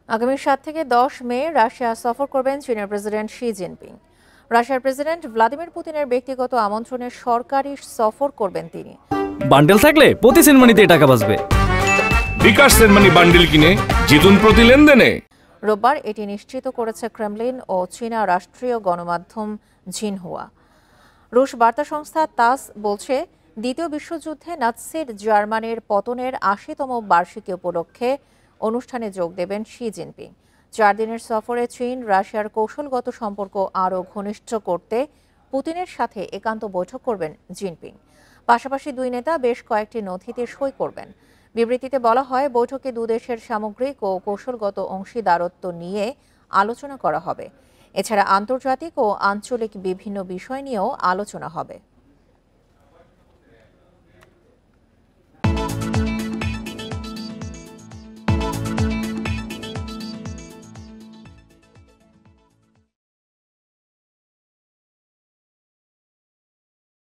আগামী ৭ থেকে ১০ মে রাশিয়া সফর করবেন চীনের প্রেসিডেন্ট শি জিনপিং। রাশিয়ার প্রেসিডেন্ট ভ্লাদিমির পুতিনের ব্যক্তিগত আমন্ত্রণে সরকারি সফর করবেন তিনি। বান্ডেল থাকলে প্রতি সেনমানিতে টাকা বাঁচবে। বিকাশ সেনমানি বান্ডেল কিনে জিতুন প্রতি লেনদেনে। রোববার এটি নিশ্চিত করেছে ক্রেমলিন ও চীনা রাষ্ট্রীয় গণমাধ্যম ঝিনহুয়া। রুশ বার্তা সংস্থা তাস বলছে, দ্বিতীয় বিশ্বযুদ্ধে নাৎসির জার্মানির পতনের ৮০তম বার্ষিকী উপলক্ষে অনুষ্ঠানে যোগ দেবেন শি জিনপিং। ৪ দিনের সফরে চীন রাশিয়ার কৌশলগত সম্পর্ক আরও ঘনিষ্ঠ করতে পুতিনের সাথে একান্ত বৈঠক করবেন জিনপিং। পাশাপাশি দুই নেতা বেশ কয়েকটি নথিতে সই করবেন। বিবৃতিতে বলা হয়, বৈঠকে দুদেশের সামগ্রিক ও কৌশলগত অংশীদারত্ব নিয়ে আলোচনা করা হবে। এছাড়া আন্তর্জাতিক ও আঞ্চলিক বিভিন্ন বিষয় নিয়েও আলোচনা হবে।